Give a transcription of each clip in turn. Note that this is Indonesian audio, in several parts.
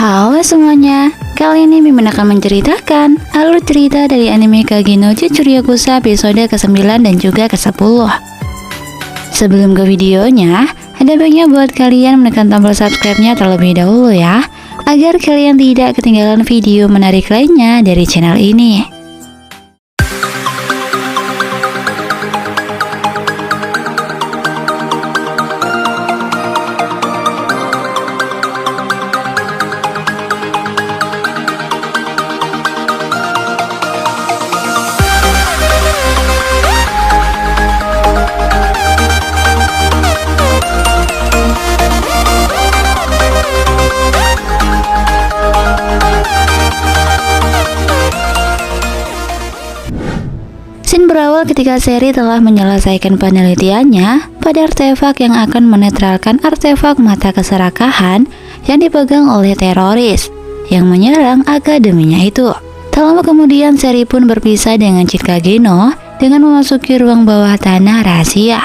Halo semuanya, kali ini Mimin akan menceritakan alur cerita dari anime Kage no Jitsuryakusa episode ke-9 dan juga ke-10. Sebelum ke videonya, ada baiknya buat kalian menekan tombol subscribe-nya terlebih dahulu ya, agar kalian tidak ketinggalan video menarik lainnya dari channel ini. Scene berawal ketika Seri telah menyelesaikan penelitiannya pada artefak yang akan menetralkan artefak mata keserakahan yang dipegang oleh teroris yang menyerang akademinya itu. Tak lama kemudian Seri pun berpisah dengan Chikage no dengan memasuki ruang bawah tanah rahasia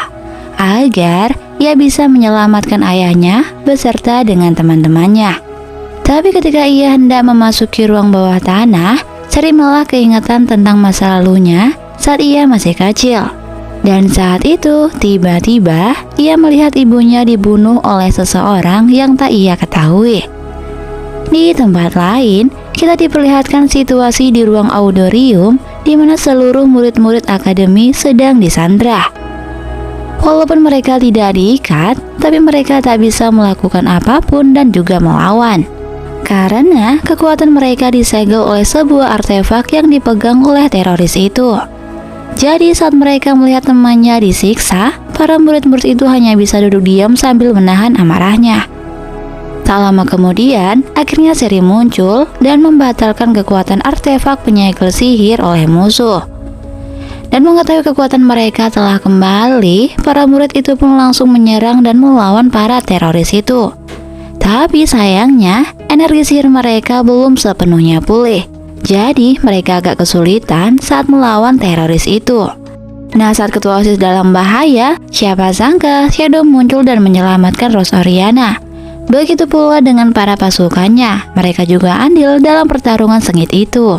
agar ia bisa menyelamatkan ayahnya beserta dengan teman-temannya. Tapi ketika ia hendak memasuki ruang bawah tanah, Seri malah keingetan tentang masa lalunya saat ia masih kecil. Dan saat itu, tiba-tiba ia melihat ibunya dibunuh oleh seseorang yang tak ia ketahui. Di tempat lain, kita diperlihatkan situasi di ruang auditorium di mana seluruh murid-murid akademi sedang disandra. Walaupun mereka tidak diikat, tapi mereka tak bisa melakukan apapun dan juga melawan. Karena kekuatan mereka disegel oleh sebuah artefak yang dipegang oleh teroris itu. Jadi saat mereka melihat temannya disiksa, para murid-murid itu hanya bisa duduk diam sambil menahan amarahnya. Tak lama kemudian, akhirnya Seri muncul dan membatalkan kekuatan artefak penyegel sihir oleh musuh. Dan mengetahui kekuatan mereka telah kembali, para murid itu pun langsung menyerang dan melawan para teroris itu. Tapi sayangnya, energi sihir mereka belum sepenuhnya pulih. Jadi mereka agak kesulitan saat melawan teroris itu. Nah, saat ketua OSIS dalam bahaya, siapa sangka Shadow muncul dan menyelamatkan Rose Oriana. Begitu pula dengan para pasukannya, mereka juga andil dalam pertarungan sengit itu.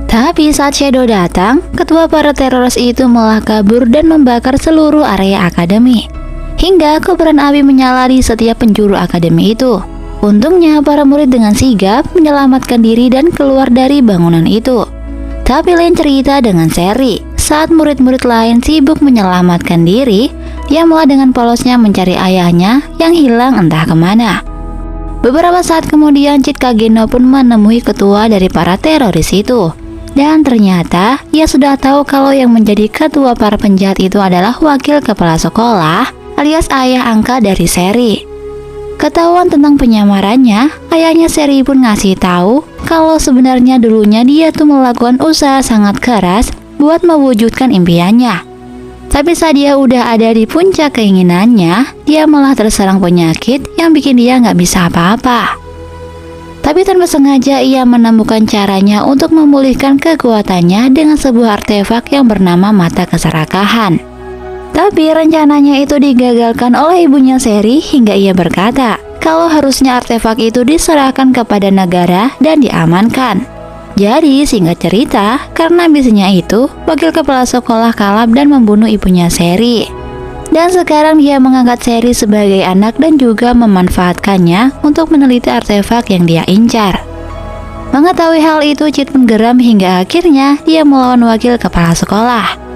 Tapi saat Shadow datang, ketua para teroris itu malah kabur dan membakar seluruh area akademi. Hingga kobaran api menyala di setiap penjuru akademi itu. Untungnya para murid dengan sigap menyelamatkan diri dan keluar dari bangunan itu. Tapi lain cerita dengan Seri. Saat murid-murid lain sibuk menyelamatkan diri, dia malah dengan polosnya mencari ayahnya yang hilang entah kemana. Beberapa saat kemudian Chikage no pun menemui ketua dari para teroris itu. Dan ternyata ia sudah tahu kalau yang menjadi ketua para penjahat itu adalah wakil kepala sekolah alias ayah angkat dari Seri. Ketahuan tentang penyamarannya, ayahnya Seri pun ngasih tahu kalau sebenarnya dulunya dia tuh melakukan usaha sangat keras buat mewujudkan impiannya. Tapi saat dia udah ada di puncak keinginannya, dia malah terserang penyakit yang bikin dia nggak bisa apa-apa. Tapi tanpa sengaja ia menemukan caranya untuk memulihkan kekuatannya dengan sebuah artefak yang bernama mata keserakahan. Tapi rencananya itu digagalkan oleh ibunya Seri hingga ia berkata kalau harusnya artefak itu diserahkan kepada negara dan diamankan. Jadi singkat cerita, karena ambisinya itu, wakil kepala sekolah kalap dan membunuh ibunya Seri. Dan sekarang dia mengangkat Seri sebagai anak dan juga memanfaatkannya untuk meneliti artefak yang dia incar. Mengetahui hal itu, Chit pun geram hingga akhirnya dia melawan wakil kepala sekolah.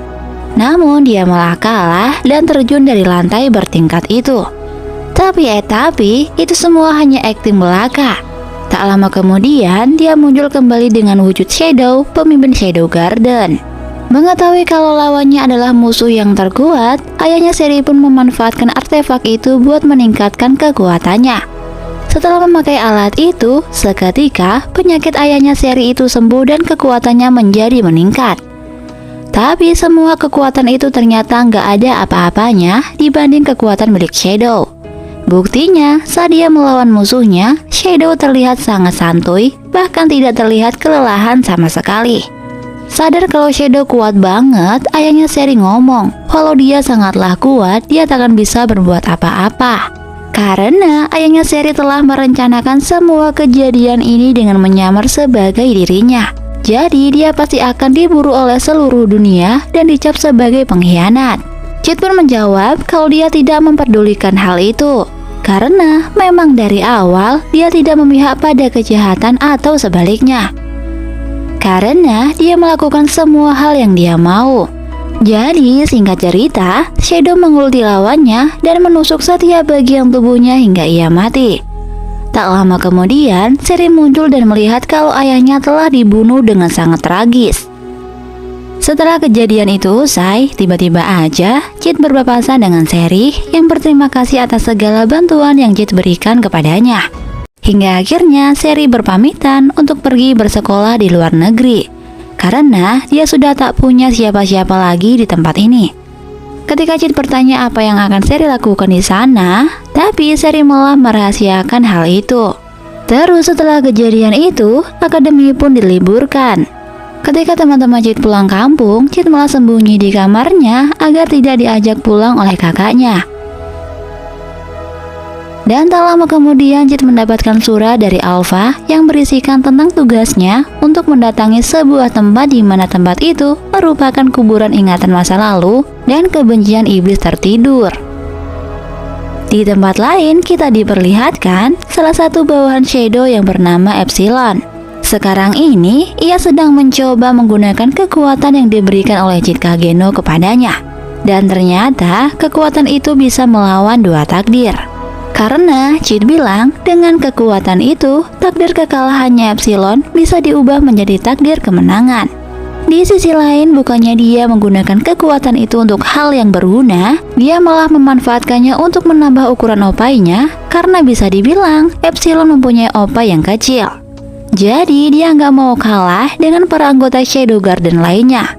Namun dia malah kalah dan terjun dari lantai bertingkat itu. Tapi itu semua hanya akting belaka. Tak lama kemudian dia muncul kembali dengan wujud Shadow, pemimpin Shadow Garden. Mengetahui kalau lawannya adalah musuh yang terkuat, ayahnya Seri pun memanfaatkan artefak itu buat meningkatkan kekuatannya. Setelah memakai alat itu, seketika penyakit ayahnya Seri itu sembuh dan kekuatannya menjadi meningkat. Tapi semua kekuatan itu ternyata nggak ada apa-apanya dibanding kekuatan milik Shadow. Buktinya, saat dia melawan musuhnya, Shadow terlihat sangat santuy, bahkan tidak terlihat kelelahan sama sekali. Sadar kalau Shadow kuat banget, ayahnya Seri ngomong, walau dia sangatlah kuat, dia takkan bisa berbuat apa-apa. Karena ayahnya Sherry telah merencanakan semua kejadian ini dengan menyamar sebagai dirinya. Jadi dia pasti akan diburu oleh seluruh dunia dan dicap sebagai pengkhianat. Chit pun menjawab kalau dia tidak memperdulikan hal itu, karena memang dari awal dia tidak memihak pada kejahatan atau sebaliknya. Karena dia melakukan semua hal yang dia mau. Jadi singkat cerita, Shadow mengulti lawannya dan menusuk setiap bagian tubuhnya hingga ia mati. Tak lama kemudian, Sherry muncul dan melihat kalau ayahnya telah dibunuh dengan sangat tragis. Setelah kejadian itu usai, tiba-tiba aja Chit berpapasan dengan Sherry yang berterima kasih atas segala bantuan yang Chit berikan kepadanya. Hingga akhirnya Sherry berpamitan untuk pergi bersekolah di luar negeri, karena dia sudah tak punya siapa-siapa lagi di tempat ini. Ketika Chit bertanya apa yang akan Sherry lakukan di sana, tapi Sherry malah merahasiakan hal itu. Terus setelah kejadian itu, akademi pun diliburkan. Ketika teman-teman Chit pulang kampung, Chit malah sembunyi di kamarnya agar tidak diajak pulang oleh kakaknya. Dan tak lama kemudian Chit mendapatkan surat dari Alpha yang berisikan tentang tugasnya untuk mendatangi sebuah tempat di mana tempat itu merupakan kuburan ingatan masa lalu dan kebencian iblis tertidur. Di tempat lain kita diperlihatkan salah satu bawahan Shadow yang bernama Epsilon. Sekarang ini ia sedang mencoba menggunakan kekuatan yang diberikan oleh Chit Kageno kepadanya. Dan ternyata kekuatan itu bisa melawan dua takdir. Karena Chit bilang dengan kekuatan itu, takdir kekalahannya Epsilon bisa diubah menjadi takdir kemenangan. Di sisi lain, bukannya dia menggunakan kekuatan itu untuk hal yang berguna, dia malah memanfaatkannya untuk menambah ukuran opainya, karena bisa dibilang Epsilon mempunyai opai yang kecil. Jadi dia nggak mau kalah dengan para anggota Shadow Garden lainnya,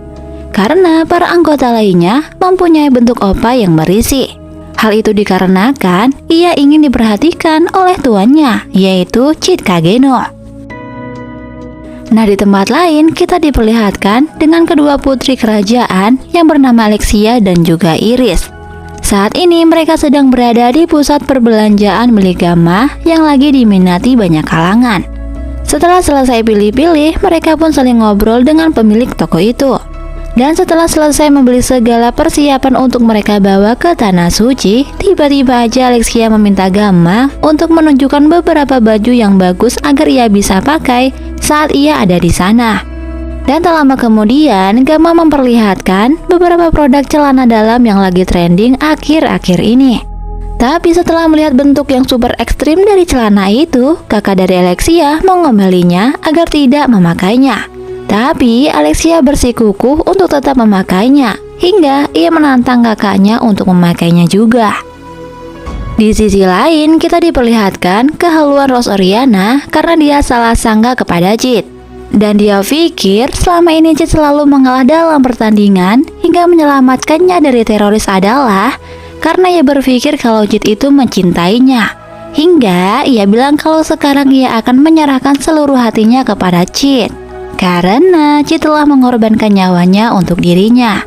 karena para anggota lainnya mempunyai bentuk opai yang berisi. Hal itu dikarenakan ia ingin diperhatikan oleh tuannya, yaitu Chit Kageno. Nah, di tempat lain kita diperlihatkan dengan kedua putri kerajaan yang bernama Alexia dan juga Iris. Saat ini mereka sedang berada di pusat perbelanjaan milik Gamma yang lagi diminati banyak kalangan. Setelah selesai pilih-pilih, mereka pun saling ngobrol dengan pemilik toko itu. Dan setelah selesai membeli segala persiapan untuk mereka bawa ke Tanah Suci, tiba-tiba aja Alexia meminta Gamma untuk menunjukkan beberapa baju yang bagus agar ia bisa pakai saat ia ada di sana. Dan tak lama kemudian, Gamma memperlihatkan beberapa produk celana dalam yang lagi trending akhir-akhir ini. Tapi setelah melihat bentuk yang super ekstrim dari celana itu, kakak dari Alexia mengomelinya agar tidak memakainya. Tapi Alexia bersikukuh untuk tetap memakainya, hingga ia menantang kakaknya untuk memakainya juga. Di sisi lain, kita diperlihatkan kehaluan Rose Oriana karena dia salah sangka kepada Chit. Dan dia pikir selama ini Chit selalu mengalah dalam pertandingan hingga menyelamatkannya dari teroris adalah karena ia berpikir kalau Chit itu mencintainya. Hingga ia bilang kalau sekarang ia akan menyerahkan seluruh hatinya kepada Chit, karena Chit telah mengorbankan nyawanya untuk dirinya.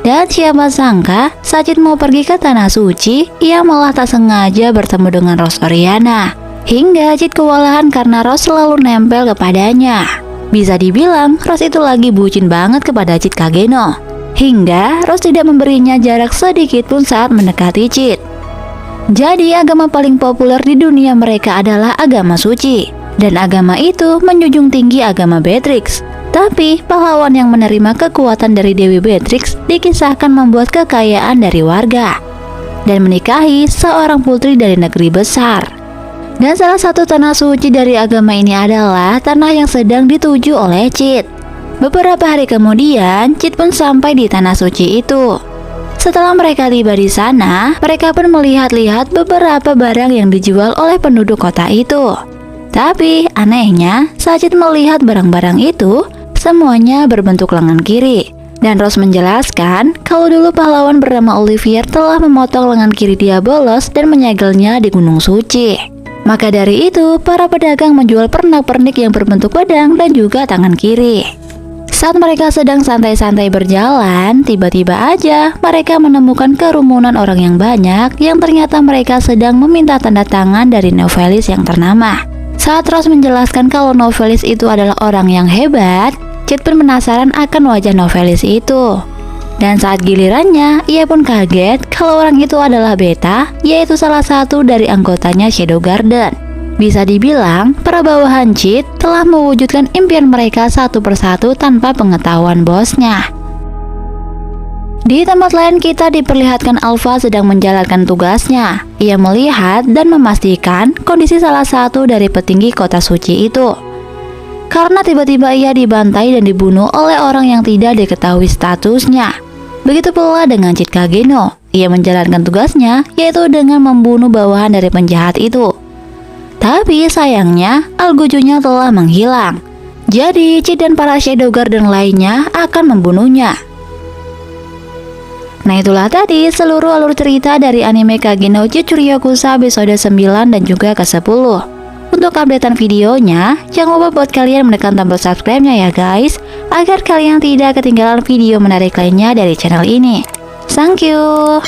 Dan siapa sangka saat Chit mau pergi ke Tanah Suci, ia malah tak sengaja bertemu dengan Rose Oriana. Hingga Chit kewalahan karena Rose selalu nempel kepadanya. Bisa dibilang Rose itu lagi bucin banget kepada Chit Kageno, hingga Rose tidak memberinya jarak sedikit pun saat mendekati Chit. Jadi agama paling populer di dunia mereka adalah agama suci. Dan agama itu menjunjung tinggi agama Beatrix. Tapi pahlawan yang menerima kekuatan dari Dewi Beatrix dikisahkan membuat kekayaan dari warga dan menikahi seorang putri dari negeri besar. Dan salah satu tanah suci dari agama ini adalah tanah yang sedang dituju oleh Chit. Beberapa hari kemudian, Chit pun sampai di tanah suci itu. Setelah mereka tiba di sana, mereka pun melihat-lihat beberapa barang yang dijual oleh penduduk kota itu. Tapi anehnya, saat Chit melihat barang-barang itu, semuanya berbentuk lengan kiri. Dan Rose menjelaskan kalau dulu pahlawan bernama Olivier telah memotong lengan kiri Diabolos dan menyegelnya di Gunung Suci. Maka dari itu, para pedagang menjual pernak-pernik yang berbentuk pedang dan juga tangan kiri. Saat mereka sedang santai-santai berjalan, tiba-tiba aja mereka menemukan kerumunan orang yang banyak yang ternyata mereka sedang meminta tanda tangan dari novelis yang ternama. Saat Rose menjelaskan kalau novelis itu adalah orang yang hebat, Chit pun penasaran akan wajah novelis itu. Dan saat gilirannya, ia pun kaget kalau orang itu adalah Beta, yaitu salah satu dari anggotanya Shadow Garden. Bisa dibilang, para bawahan Chit telah mewujudkan impian mereka satu persatu tanpa pengetahuan bosnya. Di tempat lain kita diperlihatkan Alpha sedang menjalankan tugasnya. Ia melihat dan memastikan kondisi salah satu dari petinggi kota suci itu. Karena tiba-tiba ia dibantai dan dibunuh oleh orang yang tidak diketahui statusnya. Begitu pula dengan Chit Kageno. Ia menjalankan tugasnya, yaitu dengan membunuh bawahan dari penjahat itu. Tapi sayangnya, Algujunya telah menghilang. Jadi, Chit dan para Shadow Garden lainnya akan membunuhnya. Nah, itulah tadi seluruh alur cerita dari anime Kage no Chichuryakusa episode 9 dan juga ke-10. Untuk updatean videonya, jangan lupa buat kalian menekan tombol subscribe-nya ya guys, agar kalian tidak ketinggalan video menarik lainnya dari channel ini. Thank you.